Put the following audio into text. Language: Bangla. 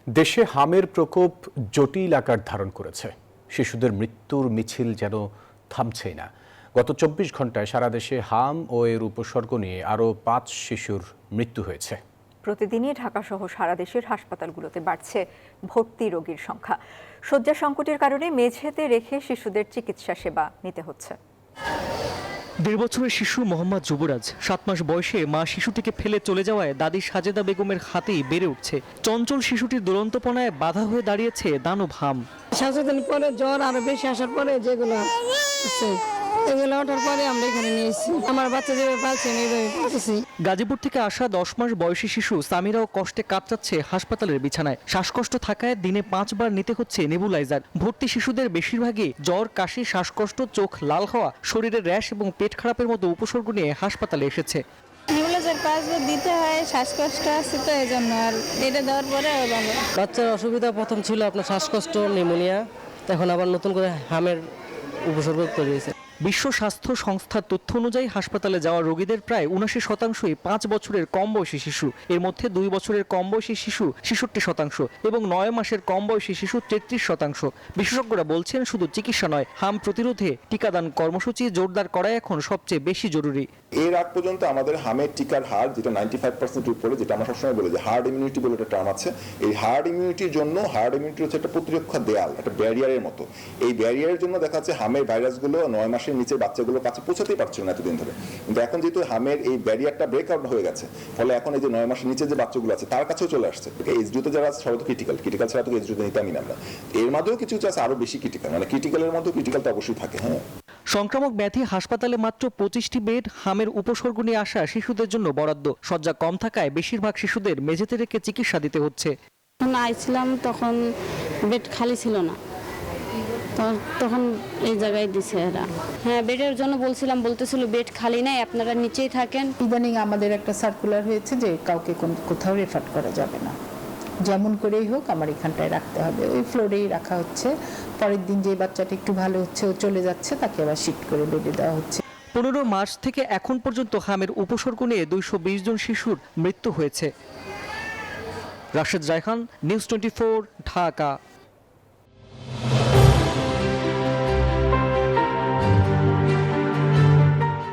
দেশে হামের প্রকোপ জটিল আকার ধারণ করেছে। শিশুদের মৃত্যুর মিছিল যেন থামছেই না। গত ২৪ ঘন্টায় সারা দেশে হাম ও এর উপসর্গ নিয়ে আরও ৫ শিশুর মৃত্যু হয়েছে। প্রতিদিনই ঢাকাসহ সারা দেশের হাসপাতালগুলোতে বাড়ছে ভর্তি রোগীর সংখ্যা। শয্যা সংকটের কারণে মেঝেতে রেখে শিশুদের চিকিৎসা সেবা নিতে হচ্ছে। ১.৫ বছরের শিশু মোহাম্মদ যুবরাজ ৭ মাস বয়সে মা শিশুটিকে ফেলে চলে যাওয়ায় দাদি সাজেদা বেগমের হাতেই বেড়ে উঠছে। চঞ্চল শিশুটির দুরন্তপনায় বাধা হয়ে দাঁড়িয়েছে দানব হাম। ৭ দিন পরে জ্বর আরো বেশি আসার পরে যেগুলো এগুলো ওঠার পরে আমরা এখানে নিয়েছি। আমার বাচ্চা যেভাবে পালছে এইভাবে পালতেছি। গাজীপুর থেকে আসা ১০ মাস বয়সী শিশু সামিরাও কষ্টে কাতরাচ্ছে হাসপাতালের বিছানায়। শ্বাসকষ্ট থাকায় দিনে ৫ বার নিতে হচ্ছে নেবুলাইজার। ভর্তি শিশুদের বেশিরভাগই জ্বর, কাশি, শ্বাসকষ্ট, চোখ লাল হওয়া, শরীরের র্যাশ এবং পেট খারাপের মতো উপসর্গ নিয়ে হাসপাতালে এসেছে। নেবুলাইজার ৫ বার দিতে হয়, শ্বাসকষ্ট আছে তো এই জন্য, আর এটা দেওয়ার পরে ভালো। বাচ্চার অসুবিধা প্রথম ছিল আপনার শ্বাসকষ্ট, নিউমোনিয়া, এখন আবার নতুন করে হামের উপসর্গ তৈরি হয়েছে। বিশ্ব স্বাস্থ্য সংস্থার তথ্য অনুযায়ী হাসপাতালে যাওয়া রোগীদের প্রায় ৭৯%ই ৫ বছরের কম বয়সী শিশু। এর মধ্যে ২ বছরের কম বয়সী শিশু ৬৬% এবং ৯ মাসের কম বয়সী শিশু ৩৩%। বিশেষজ্ঞরা বলছেন, শুধু চিকিৎসা নয়, হাম প্রতিরোধে টিকাদান কর্মসূচি জোরদার করাই এখন সবচেয়ে বেশি জরুরি। এর আগ পর্যন্ত আমাদের হামের টিকার হার যেটা ৯৫% উপরে, যেটা আমরা সবসময় বলি যে হার্ড ইমিউনিটি বলে একটা টার্ম আছে। এই হার্ড ইমিউনিটির জন্য, হার্ড ইমিউনিটি হচ্ছে একটা প্রতিরক্ষা দেয়াল, একটা ব্যারিয়ারের মতো। এই ব্যারিয়ারের জন্য দেখা যাচ্ছে হামের ভাইরাসগুলো ৯ মাসের নিচে বাচ্চাগুলোর কাছে পৌঁছাতেই পারছিল না এতদিন ধরে। কিন্তু এখন যেহেতু হামের এই ব্যারিয়ারটা ব্রেকআউট হয়ে গেছে, ফলে এখন এই যে ৯ মাসের নিচে যে বাচ্চাগুলো আছে তার কাছেও চলে আসছে। এইচডিউতে যারা আছে সবাই তো ক্রিটিক্যাল ছাড়া তো এইচডিউতে নিতামই না আমরা। এর মধ্যেও কিছু আছে আরো বেশি ক্রিটিক্যাল, মানে ক্রিটিক্যালের মধ্যেও ক্রিটিক্যাল তো অবশ্যই থাকে। হ্যাঁ, সংক্রামক ব্যাধি হাসপাতালে মাত্র ২৫টি বেড হামের উপসর্গ নিয়ে আসা শিশুদের জন্য বরাদ্দ। শয্যা কম থাকায় বেশিরভাগ শিশুদের মেঝেতে রেখে চিকিৎসা দিতে হচ্ছে। আইছিলাম তখন বেড খালি ছিল না, তখন এই জায়গায় দিছে এরা। হ্যাঁ, বেডের জন্য বলতেছিল বেড খালি নাই, আপনারা নিচেই থাকেন। ইদানিং আমাদের একটা সার্কুলার হয়েছে যে কাউকে কোথাও রেফার করা যাবে না, যেমন করেই হোক আমার এখানটায় রাখতে হবে। ওই ফ্লোরেই রাখা হচ্ছে। পরের দিন যে বাচ্চাটা একটু ভালো হচ্ছে, ও চলে যাচ্ছে, তাকে আবার শিফট করে বেডে দেওয়া হচ্ছে। ১৫ মার্চ থেকে এখন পর্যন্ত হামের উপসর্গ নিয়ে ২২০ জন শিশুর মৃত্যু হয়েছে। রাশেদ রায়হান, নিউজ 24, ঢাকা।